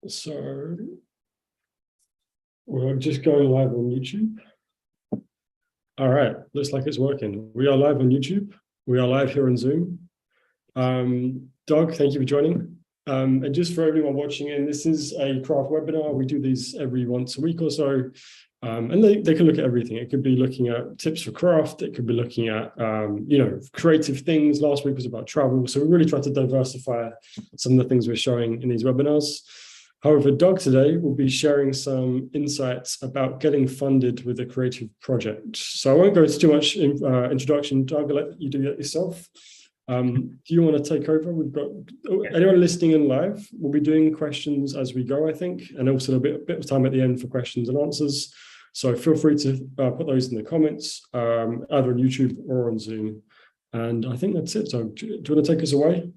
So we're just going live on YouTube. All right, looks like it's working. We are live on YouTube. We are live here on Zoom. Doug, thank you for joining. And just for everyone watching in, this is a craft webinar. We do these every once a week or so. And they can look at everything. It could be looking at tips for craft. It could be looking at, creative things. Last week was about travel. So we really try to diversify some of the things we're showing in these webinars. However, Doug today will be sharing some insights about getting funded with a creative project. So I won't go into too much introduction. Doug, I'll let you do that yourself. Do you want to take over? We've got anyone listening in live. We'll be doing questions as we go, I think, and also a bit of time at the end for questions and answers. So feel free to put those in the comments, either on YouTube or on Zoom. And I think that's it. So do you want to take us away?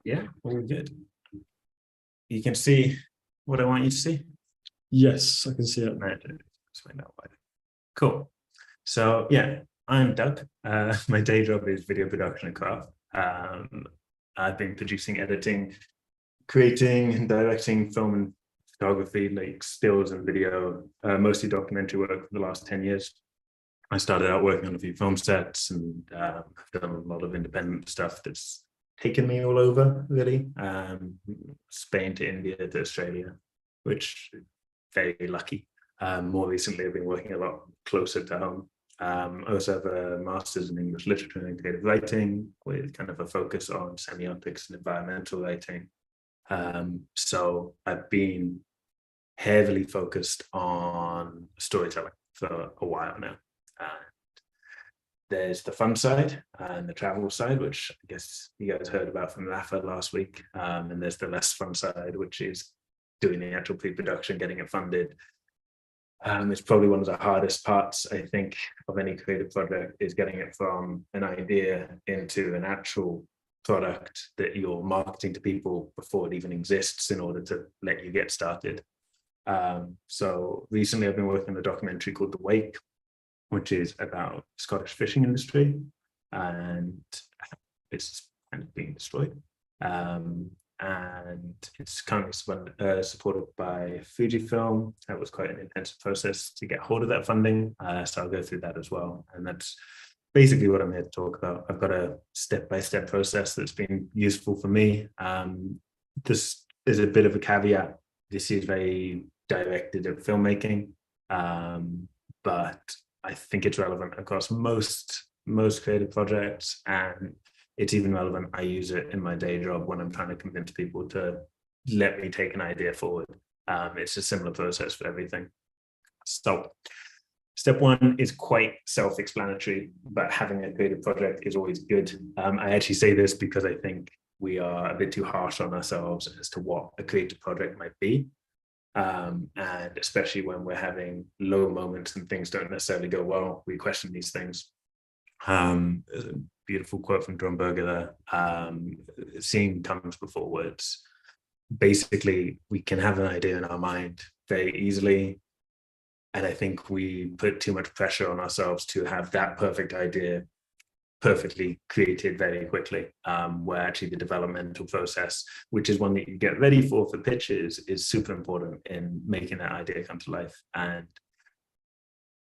Yeah, all good. You can see what I want you to see? Yes, I can see it. Cool. So yeah, I'm Doug. My day job is video production and craft. I've been producing, editing, creating and directing film and photography, like stills and video, mostly documentary work for the last 10 years. I started out working on a few film sets and done a lot of independent stuff that's taken me all over, really. Spain to India to Australia, which very lucky. More recently, I've been working a lot closer to home. I also have a master's in English literature and creative writing with kind of a focus on semiotics and environmental writing. So I've been heavily focused on storytelling for a while now. There's the fun side and the travel side, which I guess you guys heard about from Rafa last week. And there's the less fun side, which is doing the actual pre-production, getting it funded. It's probably one of the hardest parts, I think, of any creative project is getting it from an idea into an actual product that you're marketing to people before it even exists in order to let you get started. So recently I've been working on a documentary called The Wake, which is about Scottish fishing industry, and it's kind of being destroyed. And it's currently supported by Fujifilm. That was quite an intensive process to get hold of that funding. So I'll go through that as well. And that's basically what I'm here to talk about. I've got a step-by-step process that's been useful for me. This is a bit of a caveat. This is very directed at filmmaking, but I think it's relevant across most creative projects, and it's even relevant. I use it in my day job when I'm trying to convince people to let me take an idea forward. It's a similar process for everything. So step one is quite self-explanatory, but having a creative project is always good. I actually say this because I think we are a bit too harsh on ourselves as to what a creative project might be. And especially when we're having low moments and things don't necessarily go well, we question these things. There's a beautiful quote from John Berger there. Seeing comes before words. Basically, we can have an idea in our mind very easily, and I think we put too much pressure on ourselves to have that perfect idea perfectly created very quickly, where actually the developmental process, which is one that you get ready for pitches, is super important in making that idea come to life. And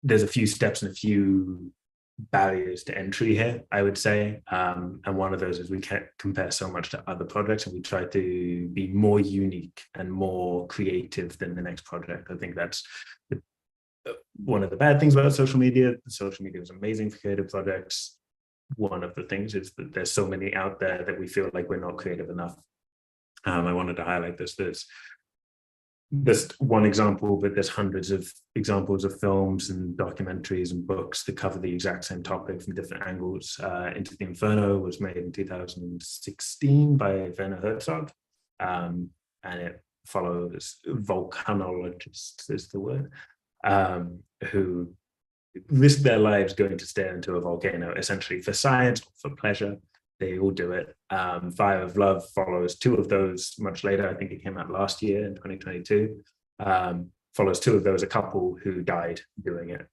there's a few steps and a few barriers to entry here, I would say. And one of those is we can't compare so much to other projects, and we try to be more unique and more creative than the next project. I think that's one of the bad things about social media. Social media is amazing for creative projects. One of the things is that there's so many out there that we feel like we're not creative enough. I wanted to highlight this. There's one example, but there's hundreds of examples of films and documentaries and books that cover the exact same topic from different angles. Into the Inferno was made in 2016 by Werner Herzog, and it follows volcanologists, is the word, who risk their lives going to stare into a volcano, essentially for science, for pleasure. They all do it. Fire of Love follows two of those much later. I think it came out last year in 2022. Follows two of those, a couple who died doing it.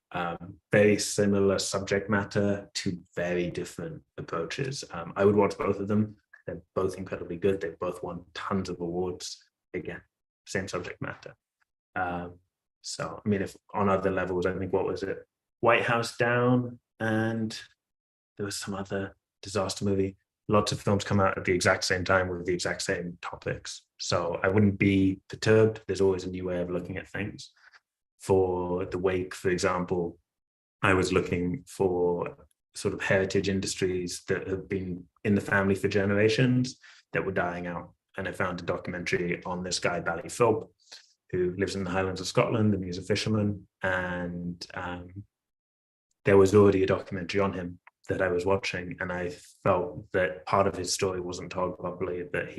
Very similar subject matter to very different approaches. I would watch both of them. They're both incredibly good. They've both won tons of awards. Again, same subject matter. So, I mean, if on other levels, I think, what was it? White House Down, and there was some other disaster movie. Lots of films come out at the exact same time with the exact same topics. So I wouldn't be perturbed. There's always a new way of looking at things. For The Wake, for example, I was looking for sort of heritage industries that have been in the family for generations that were dying out. And I found a documentary on this guy, Bally Philp, who lives in the Highlands of Scotland, and he's a fisherman. And there was already a documentary on him that I was watching, and I felt that part of his story wasn't told properly, that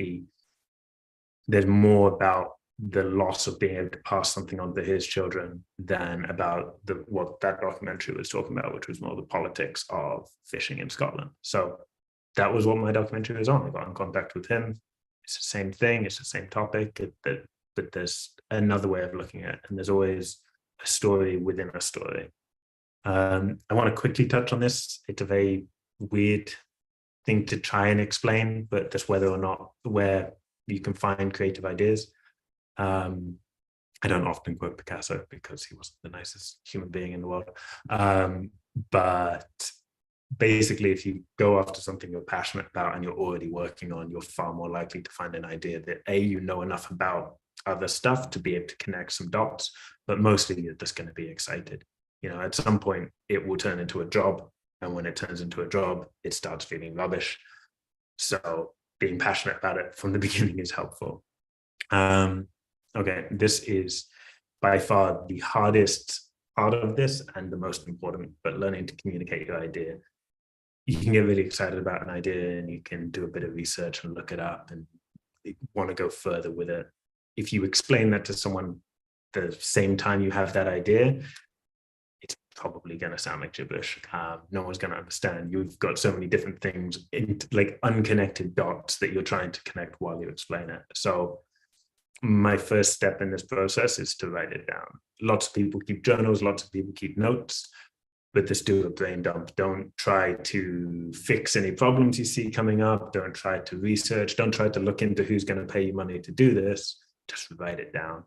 there's more about the loss of being able to pass something on to his children than about what that documentary was talking about, which was more the politics of fishing in Scotland. So that was what my documentary was on. I got in contact with him. It's the same thing, it's the same topic, but there's another way of looking at it, and there's always a story within a story. I want to quickly touch on this. It's a very weird thing to try and explain, but just whether or not where you can find creative ideas. I don't often quote Picasso because he wasn't the nicest human being in the world. But basically, if you go after something you're passionate about and you're already working on, you're far more likely to find an idea that you know enough about other stuff to be able to connect some dots, but mostly you're just going to be excited. You know, at some point it will turn into a job, and when it turns into a job, it starts feeling rubbish. So being passionate about it from the beginning is helpful. Okay, this is by far the hardest part of this and the most important, but learning to communicate your idea. You can get really excited about an idea and you can do a bit of research and look it up and want to go further with it. If you explain that to someone the same time you have that idea, it's probably going to sound like gibberish. No one's going to understand. You've got so many different things, like unconnected dots that you're trying to connect while you explain it. So my first step in this process is to write it down. Lots of people keep journals, lots of people keep notes, but just do a brain dump. Don't try to fix any problems you see coming up. Don't try to research. Don't try to look into who's going to pay you money to do this. Just write it down.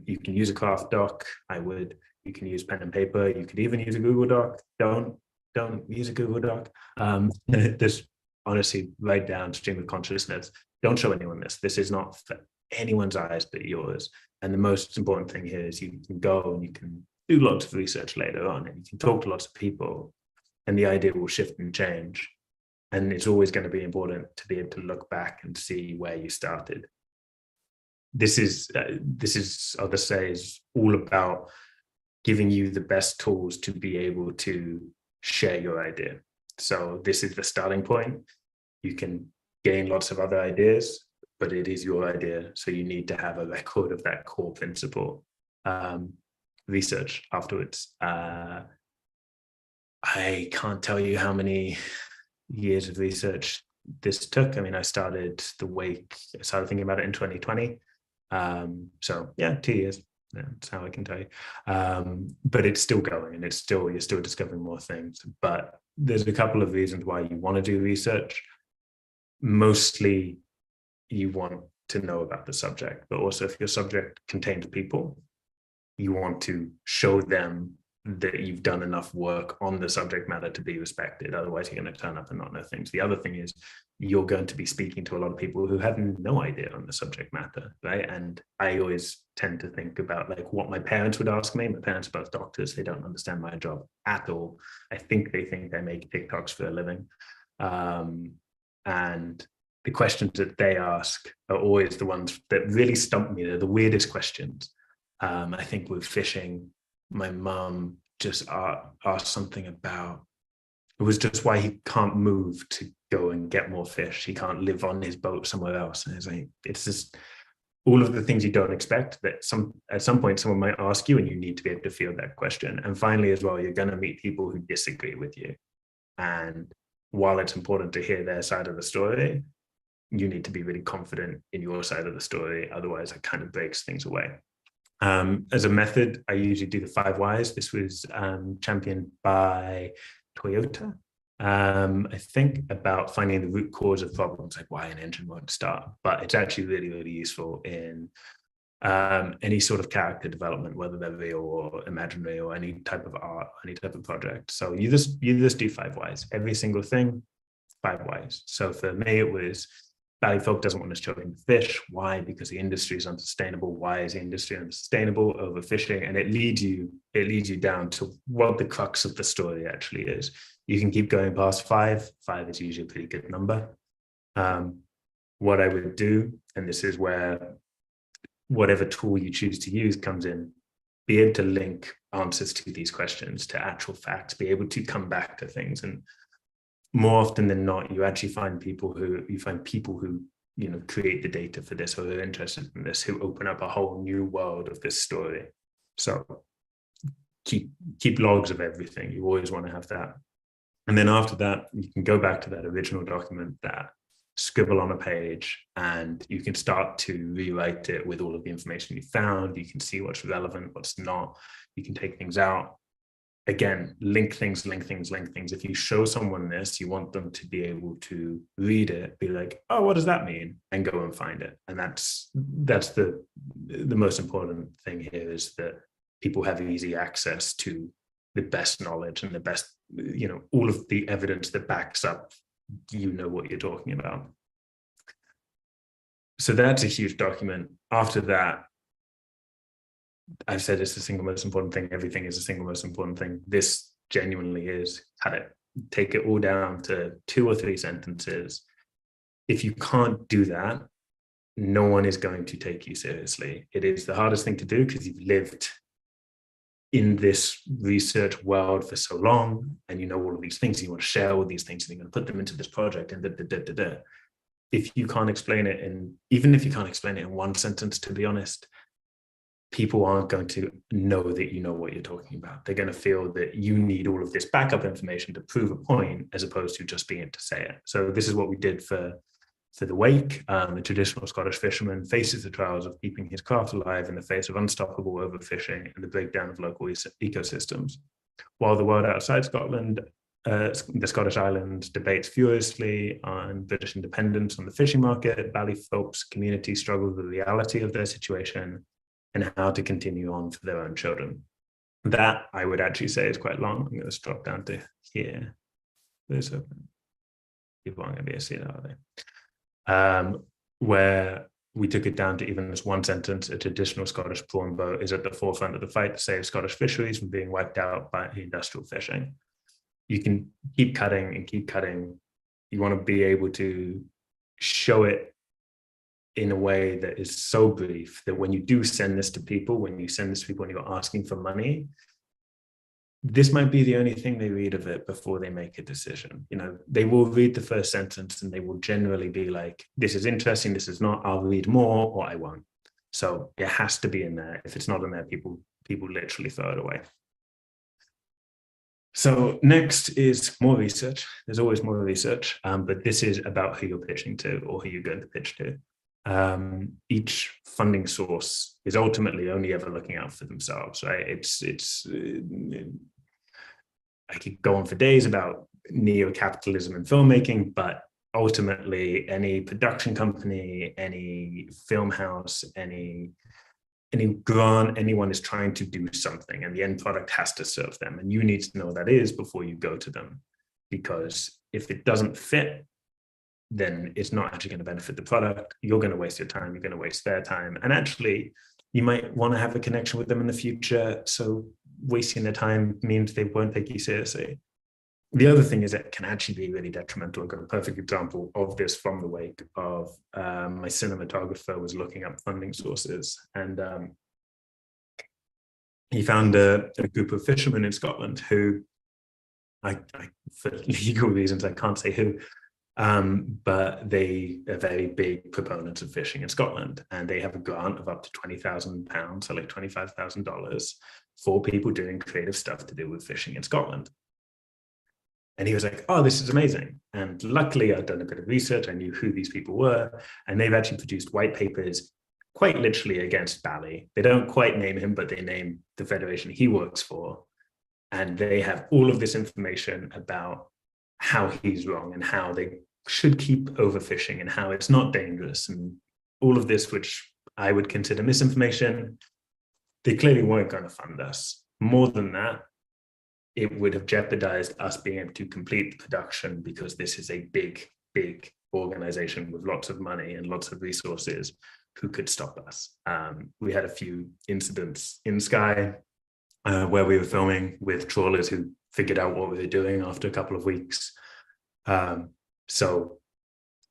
You can use a craft doc. You can use pen and paper. You could even use a Google Doc. Don't use a Google Doc. Just honestly write down stream of consciousness. Don't show anyone this. This is not for anyone's eyes but yours. And the most important thing here is you can go and you can do lots of research later on, and you can talk to lots of people, and the idea will shift and change. And it's always going to be important to be able to look back and see where you started. This is, I'll just say, is all about giving you the best tools to be able to share your idea. So this is the starting point. You can gain lots of other ideas, but it is your idea. So you need to have a record of that core principle. Research afterwards. I can't tell you how many years of research this took. I mean, I started thinking about it in 2020. So yeah, 2 years. That's how I can tell you. But it's still going, and you're still discovering more things. But there's a couple of reasons why you want to do research. Mostly you want to know about the subject, but also if your subject contains people, you want to show them that you've done enough work on the subject matter to be respected. Otherwise, you're going to turn up and not know things. The other thing is you're going to be speaking to a lot of people who have no idea on the subject matter, right? And I always tend to think about like what my parents would ask me. My parents are both doctors. They don't understand my job at all. I think they think I make TikToks for a living. And the questions that they ask are always the ones that really stump me. They're the weirdest questions. I think with fishing, my mum just asked something about, it was just why he can't move to go and get more fish. He can't live on his boat somewhere else. And it's like, it's just all of the things you don't expect that at some point someone might ask you, and you need to be able to field that question. And finally, as well, you're going to meet people who disagree with you. And while it's important to hear their side of the story, you need to be really confident in your side of the story. Otherwise, it kind of breaks things away. As a method, I usually do the 5 whys. This was championed by Toyota. I think about finding the root cause of problems, like why an engine won't start, but it's actually really, really useful in any sort of character development, whether they're real or imaginary or any type of art, any type of project. So you just do 5 whys, every single thing, 5 whys. So for me, it was Ballyfolk doesn't want his children to fish. Why? Because the industry is unsustainable. Why is the industry unsustainable? Overfishing. And it leads you down to what the crux of the story actually is. You can keep going past 5. 5 is usually a pretty good number. What I would do, and this is where whatever tool you choose to use comes in, be able to link answers to these questions to actual facts, be able to come back to things. And more often than not, you actually find people who create the data for this, or are interested in this, who open up a whole new world of this story. So keep logs of everything. You always want to have that. And then after that, you can go back to that original document, that scribble on a page, and you can start to rewrite it with all of the information you found. You can see what's relevant, what's not. You can take things out. Again, link things. If you show someone this, you want them to be able to read it, be like, oh, what does that mean? And go and find it. And that's the most important thing here, is that people have easy access to the best knowledge and the best, all of the evidence that backs up, what you're talking about. So that's a huge document. After that, I've said it's the single most important thing. Everything is the single most important thing. This genuinely is. Cut it. Take it all down to 2 or 3 sentences. If you can't do that, no one is going to take you seriously. It is the hardest thing to do because you've lived in this research world for so long, and you know all of these things, and you want to share all these things, and you're going to put them into this project, and If you can't explain it, and even if you can't explain it in 1 sentence, to be honest, people aren't going to know that you know what you're talking about. They're going to feel that you need all of this backup information to prove a point, as opposed to just being able to say it. So this is what we did for the wake. The traditional Scottish fisherman faces the trials of keeping his craft alive in the face of unstoppable overfishing and the breakdown of local ecosystems. While the world outside Scotland, the Scottish Islands, debates furiously on British independence on the fishing market, Ballyfolk's community struggles with the reality of their situation and how to continue on for their own children. That, I would actually say, is quite long. I'm going to drop down to here. There's open. People aren't going to be able to see that, are they? Where we took it down to even this 1 sentence: a traditional Scottish prawn boat is at the forefront of the fight to save Scottish fisheries from being wiped out by industrial fishing. You can keep cutting and keep cutting. You want to be able to show it in a way that is so brief that when you do send this to people, when you're asking for money, this might be the only thing they read of it before they make a decision. They will read the first sentence and they will generally be like, this is interesting, this is not, I'll read more, or I won't. So it has to be in there. If it's not in there, people literally throw it away. So next is more research. There's always more research, but this is about who you're pitching to or who you're going to pitch to. Each funding source is ultimately only ever looking out for themselves, right? I could go on for days about neo-capitalism and filmmaking, but ultimately any production company, any film house, any grant, anyone is trying to do something, and the end product has to serve them. And you need to know what that is before you go to them, because if it doesn't fit, then it's not actually going to benefit the product. You're going to waste your time, you're going to waste their time. And actually, you might want to have a connection with them in the future. So wasting their time means they won't take you seriously. The other thing is it can actually be really detrimental. I've got a perfect example of this from the wake of my cinematographer was looking up funding sources, and he found a group of fishermen in Scotland who, I for legal reasons, I can't say who, but they are very big proponents of fishing in Scotland, and they have a grant of up to £20,000, so like $25,000, for people doing creative stuff to do with fishing in Scotland. And he was like, oh, this is amazing. And luckily, I'd done a bit of research. I knew who these people were. And they've actually produced white papers quite literally against Bally. They don't quite name him, but they name the federation he works for. And they have all of this information about how he's wrong and how they should keep overfishing and how it's not dangerous and all of this, which I would consider misinformation. They clearly weren't going to fund us. More than that, it would have jeopardized us being able to complete the production, because this is a big, big organization with lots of money and lots of resources who could stop us. We had a few incidents in Skye where we were filming with trawlers who figured out what we were doing after a couple of weeks. So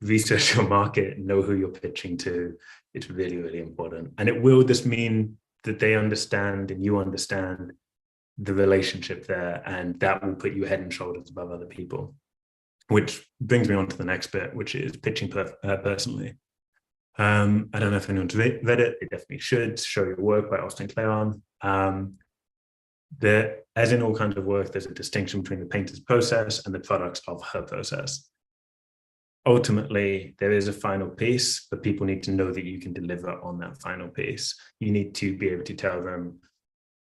research your market, know who you're pitching to. It's really, really important. And it will just mean that they understand and you understand the relationship there, and that will put you head and shoulders above other people. Which brings me on to the next bit, which is pitching personally. I don't know if anyone's read it. They definitely should. Show Your Work by Austin Kleon. As in all kinds of work, there's a distinction between the painter's process and the products of her process. Ultimately, there is a final piece, but people need to know that you can deliver on that final piece. You need to be able to tell them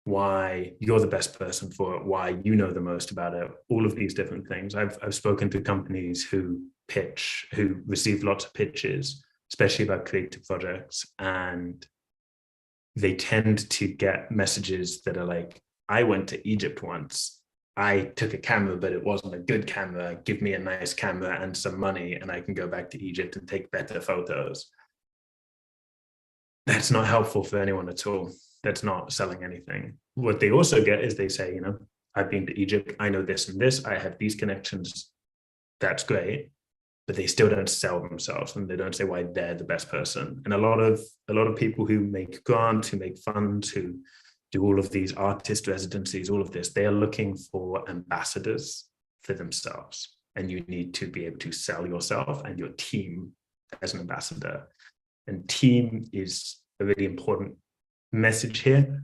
why you're the best person for it, why you know the most about it, all of these different things. I've spoken to companies who receive lots of pitches, especially about creative projects, and they tend to get messages that are like, I went to Egypt once. I took a camera, but it wasn't a good camera. Give me a nice camera and some money, and I can go back to Egypt and take better photos. That's not helpful for anyone at all. That's not selling anything. What they also get is they say, I've been to Egypt. I know this and this. I have these connections. That's great. But they still don't sell themselves, and they don't say why they're the best person. And a lot of people who make grants, who make funds, who do all of these artist residencies, all of this, they are looking for ambassadors for themselves. And you need to be able to sell yourself and your team as an ambassador. And team is a really important message here.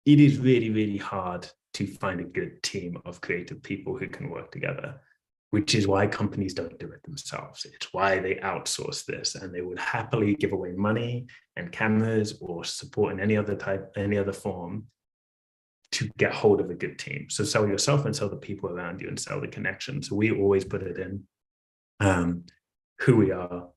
It is really, really hard to find a good team of creative people who can work together, which is why companies don't do it themselves. It's why they outsource this, and they would happily give away money and cameras or support in any other form to get hold of a good team. So sell yourself and sell the people around you and sell the connection. So we always put it in who we are,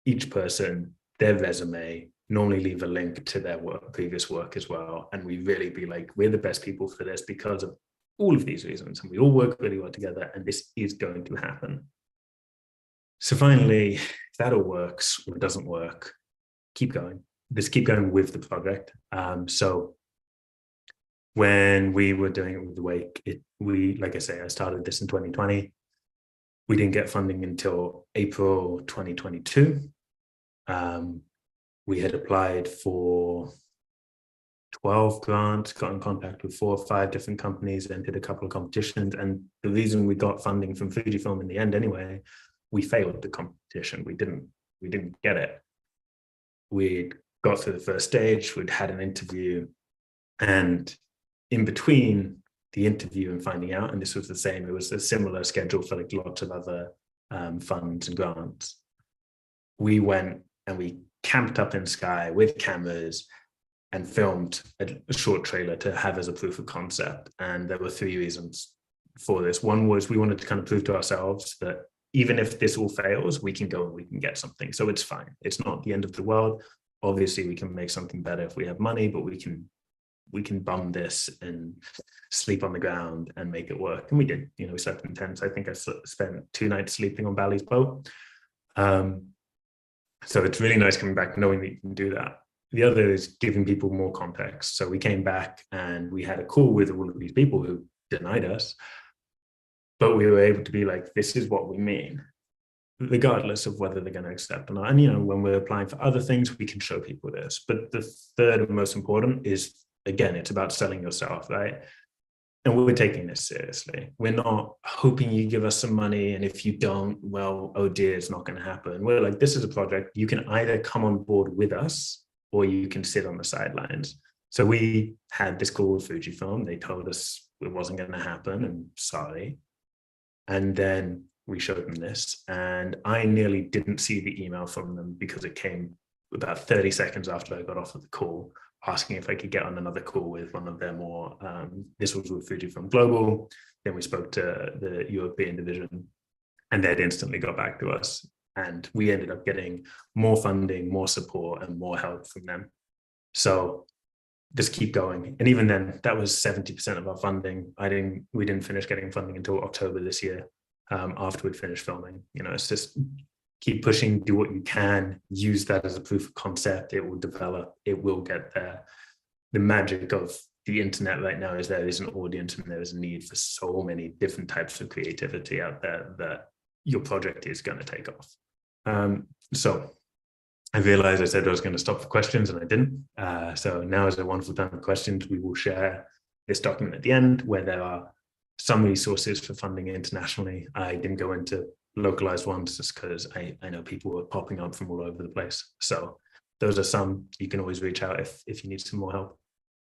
each person, their resume, normally leave a link to their previous work as well. And we really be like, we're the best people for this because of all of these reasons, and we all work really well together, and this is going to happen. So finally, if that all works or doesn't work, keep going. Just keep going with the project. So when we were doing it with the Wake, like I say, I started this in 2020. We didn't get funding until April 2022. We had applied for 12 grants, got in contact with 4 or 5 different companies, entered a couple of competitions. And the reason we got funding from Fujifilm in the end anyway, we failed the competition. We didn't get it. We'd got through the first stage, we'd had an interview, and in between the interview and finding out, and this was the same, it was a similar schedule for like lots of other funds and grants. We went and we camped up in Skye with cameras and filmed a short trailer to have as a proof of concept. And there were 3 reasons for this. One was we wanted to kind of prove to ourselves that even if this all fails, we can go and we can get something. So it's fine. It's not the end of the world. Obviously, we can make something better if we have money, but we can bum this and sleep on the ground and make it work. And we did. We slept in tents. I think I spent 2 nights sleeping on Bally's boat. So it's really nice coming back knowing that you can do that. The other is giving people more context. So we came back and we had a call with all of these people who denied us, but we were able to be like, this is what we mean, regardless of whether they're going to accept or not. And, when we're applying for other things, we can show people this. But the third and most important is, again, it's about selling yourself, right? And we're taking this seriously. We're not hoping you give us some money, and if you don't, well, oh dear, it's not going to happen. We're like, this is a project. You can either come on board with us, or you can sit on the sidelines. So we had this call with Fujifilm. They told us it wasn't going to happen, and sorry. And then we showed them this, and I nearly didn't see the email from them because it came about 30 seconds after I got off of the call, asking if I could get on another call with one of their more, this was with Fujifilm Global. Then we spoke to the European division, and they'd instantly got back to us. And we ended up getting more funding, more support, and more help from them. So just keep going. And even then, that was 70% of our funding. We didn't finish getting funding until October this year, after we'd finished filming. It's just keep pushing, do what you can, use that as a proof of concept. It will develop, it will get there. The magic of the internet right now is there is an audience and there is a need for so many different types of creativity out there that your project is going to take off. So I realized I said I was going to stop for questions and I didn't. So now is a wonderful time for questions. We will share this document at the end where there are some resources for funding internationally. I didn't go into localized ones just because I know people are popping up from all over the place. So those are some. You can always reach out if you need some more help.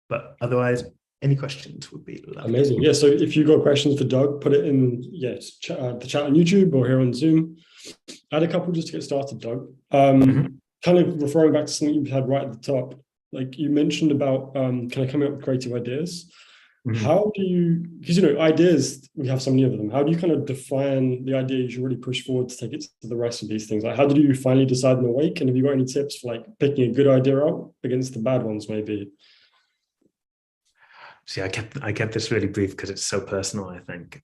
But otherwise, any questions would be lovely. Amazing. Yeah, so if you got questions for Doug, put it in the chat on YouTube or here on Zoom. I had a couple just to get started, Doug. Kind of referring back to something you had right at the top, like you mentioned about kind of coming up with creative ideas. How do you, because ideas, we have so many of them. How do you kind of define the ideas you really push forward to take it to the rest of these things? Like, how did you finally decide on the wake? And have you got any tips for like picking a good idea out against the bad ones, maybe? See, I kept this really brief because it's so personal, I think.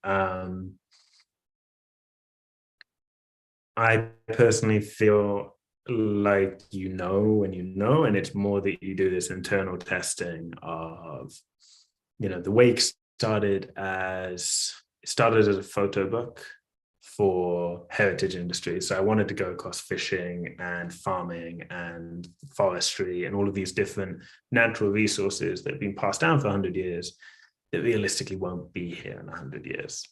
I personally feel like when and it's more that you do this internal testing of, the wake started as a photo book for heritage industries. So I wanted to go across fishing and farming and forestry and all of these different natural resources that have been passed down for 100 years that realistically won't be here in 100 years.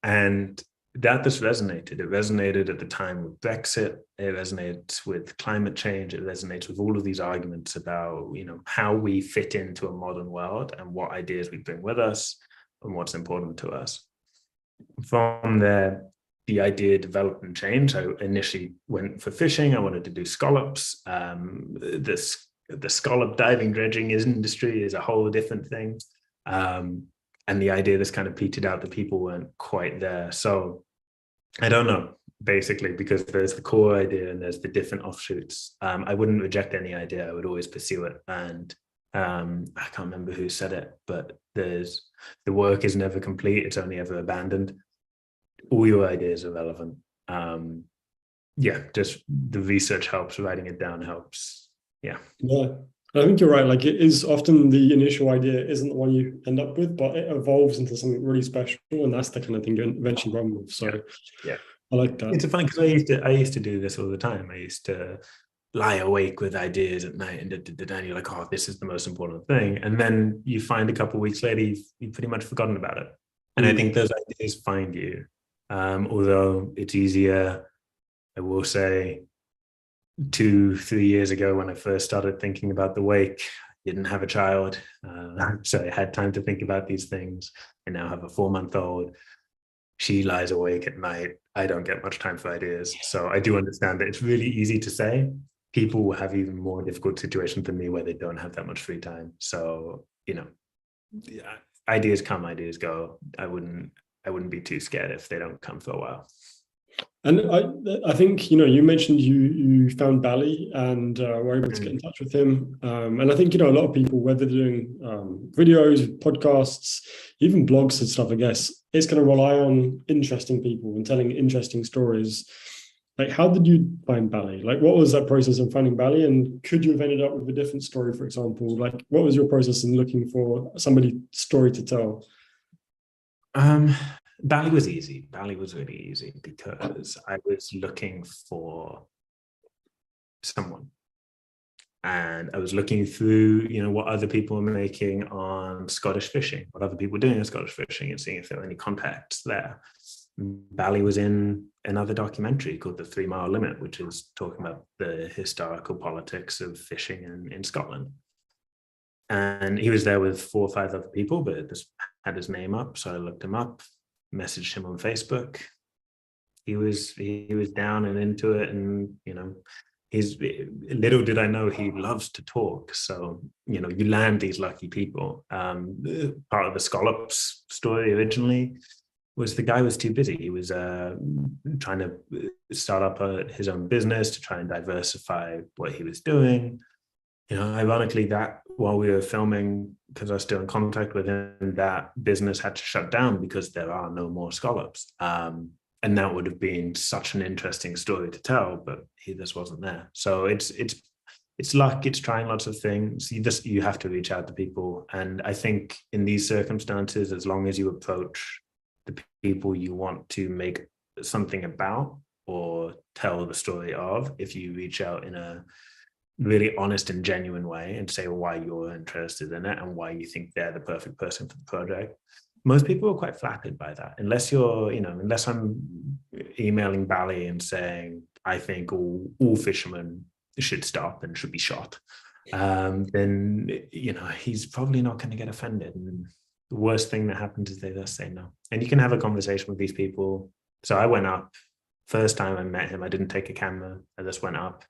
And that just resonated. It resonated at the time with Brexit. It resonates with climate change. It resonates with all of these arguments about, how we fit into a modern world and what ideas we bring with us and what's important to us. From there, the idea developed and changed. I initially went for fishing. I wanted to do scallops. The scallop diving dredging industry is a whole different thing. And the idea that's kind of petered out that people weren't quite there. So I don't know, basically, because there's the core idea and there's the different offshoots. I wouldn't reject any idea. I would always pursue it. And I can't remember who said it, but the work is never complete. It's only ever abandoned. All your ideas are relevant. Just the research helps, writing it down helps. Yeah. I think you're right. Like, it is often the initial idea isn't the one you end up with, but it evolves into something really special, and that's the kind of thing you eventually run with. So yeah. I like that. It's funny because I used to do this all the time. I used to lie awake with ideas at night and you're like, oh, this is the most important thing. And then you find a couple of weeks later, you've pretty much forgotten about it. And I think those ideas find you. Although it's easier, I will say, 2-3 years ago when I first started thinking about the wake, I didn't have a child. So I had time to think about these things. I now have a 4-month-old. She lies awake at night. I don't get much time for ideas. So I do understand that it's really easy to say. People will have even more difficult situations than me where they don't have that much free time. So, ideas come, ideas go. I wouldn't be too scared if they don't come for a while. And I think, you mentioned you found Bally and were able to get in touch with him. And I think, a lot of people, whether they're doing videos, podcasts, even blogs and stuff, I guess, it's going to rely on interesting people and telling interesting stories. Like, how did you find Bally? Like, what was that process of finding Bally? And could you have ended up with a different story, for example? Like, what was your process in looking for somebody's story to tell? Bally was easy. Bally was really easy because I was looking for someone. And I was looking through, what other people were making on Scottish fishing, what other people were doing on Scottish fishing, and seeing if there were any contacts there. Bally was in another documentary called The 3 Mile Limit, which is talking about the historical politics of fishing in Scotland. And he was there with 4 or 5 other people, but it just had his name up. So I looked him up, messaged him on Facebook. He was down and into it, and little did I know he loves to talk. So you land these lucky people. Part of the Scallops story originally was the guy was too busy. He was trying to start up his own business to try and diversify what he was doing. Ironically, that while we were filming, because I was still in contact with him, that business had to shut down because there are no more scallops. And that would have been such an interesting story to tell, but he just wasn't there. So it's luck. It's trying lots of things. You have to reach out to people, and I think in these circumstances, as long as you approach the people you want to make something about or tell the story of, if you reach out in a really honest and genuine way and say why you're interested in it and why you think they're the perfect person for the project, most people are quite flattered by that. Unless I'm emailing Bally and saying, I think all fishermen should stop and should be shot, then, he's probably not going to get offended. And the worst thing that happens is they just say no. And you can have a conversation with these people. So I went up, first time I met him, I didn't take a camera. I just went up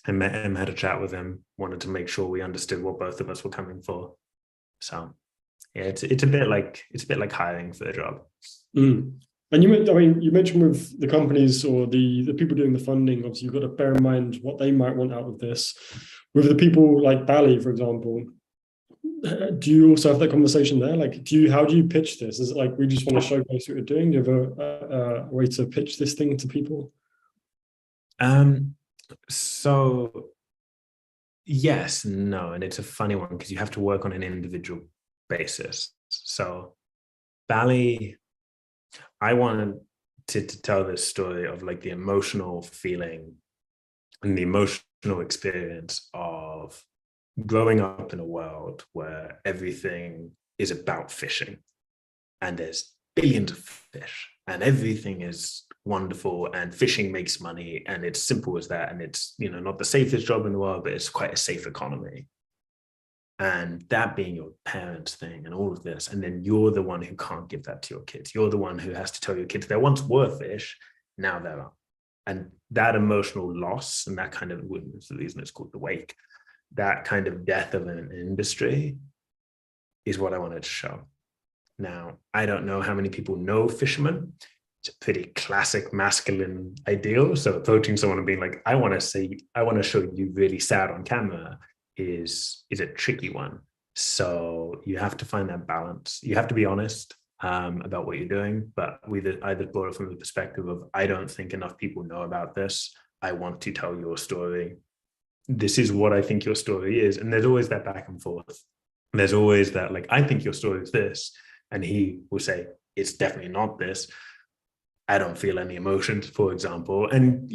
and met him, had a chat with him, wanted to make sure we understood what both of us were coming for. So yeah, it's a bit like hiring for a job. Mm. And you mentioned with the companies or the people doing the funding, obviously you've got to bear in mind what they might want out of this. With the people like Bally, for example, do you also have that conversation there? Like, how do you pitch this? Is it like, we just want to showcase what you're doing? Do you have a way to pitch this thing to people? So yes, no, and it's a funny one because you have to work on an individual basis. So Bally, I wanted to tell this story of like the emotional feeling and the emotional experience of growing up in a world where everything is about fishing and there's billions of fish and everything is wonderful and fishing makes money and it's simple as that, and it's not the safest job in the world, but it's quite a safe economy. And that being your parents' thing and all of this, and then you're the one who can't give that to your kids. You're the one who has to tell your kids there once were fish, now there are. And that emotional loss and that kind of, the reason it's called the wake, that kind of death of an industry is what I wanted to show. Now, I don't know how many people know fishermen. It's a pretty classic masculine ideal. So approaching someone and being like, I want to show you really sad on camera is a tricky one. So you have to find that balance. You have to be honest about what you're doing, but either brought it from the perspective of, I don't think enough people know about this. I want to tell your story. This is what I think your story is. And there's always that back and forth. There's always that, like, I think your story is this. And he will say, it's definitely not this. I don't feel any emotions, for example. And,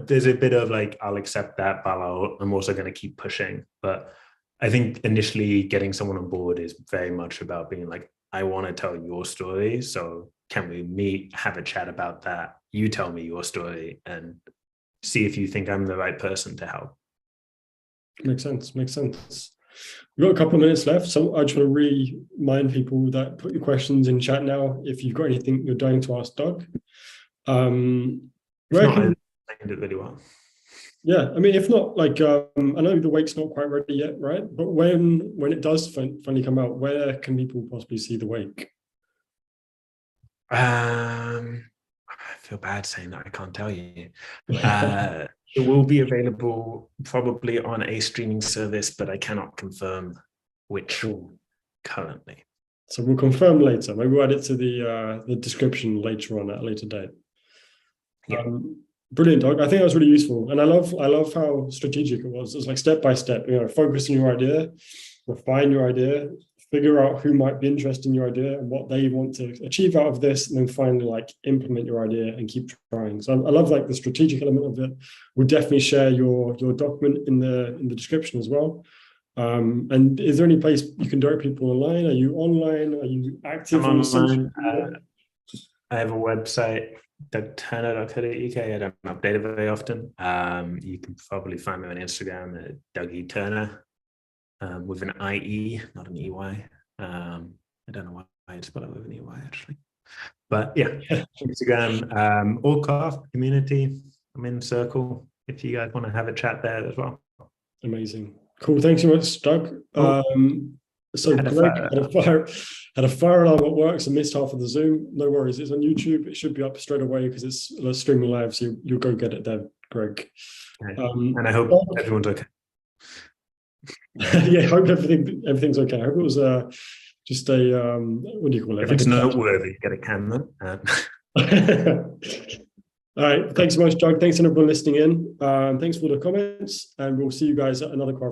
there's a bit of like, I'll accept that, but I'm also going to keep pushing. But I think initially getting someone on board is very much about being like, I want to tell your story. So can we meet, have a chat about that? You tell me your story and see if you think I'm the right person to help. Makes sense. We've got a couple of minutes left, so I just want to remind people that put your questions in chat now if you've got anything you're dying to ask Doug. I can do it really well. Yeah, I mean, if not, like, I know the wake's not quite ready yet, right? But when it does finally come out, where can people possibly see the wake? I feel bad saying that I can't tell you. It will be available probably on a streaming service, but I cannot confirm which currently. So we'll confirm later. Maybe we'll add it to the description later on at a later date. Yeah. Brilliant, Doug. I think that was really useful, and I love how strategic it was. It's like step by step. Focus on your idea, refine your idea, figure out who might be interested in your idea and what they want to achieve out of this, and then finally like implement your idea and keep trying. So I love like the strategic element of it. We'll definitely share your document in the description as well. And is there any place you can direct people online? Are you online? Are you active on social media? I have a website, dougturner.co.uk. I don't update it very often. You can probably find me on Instagram at Dougie Turner. With an IE, not an EY. I don't know why I spell it with an EY actually. But yeah, Instagram, Orcraft community. I'm in Circle if you guys want to have a chat there as well. Amazing. Cool. Thanks so much, Doug. So Had a Greg fire. had a fire alarm at work, so missed half of the Zoom. No worries, it's on YouTube. It should be up straight away because it's streaming live. So you'll go get it then, Greg. Okay. And I hope everyone's okay. Yeah, I hope everything's okay. I hope it was just a what do you call it? If it's noteworthy, get a camera. All right, thanks so much, Doug. Thanks everyone listening in. Thanks for the comments, and we'll see you guys at another craft.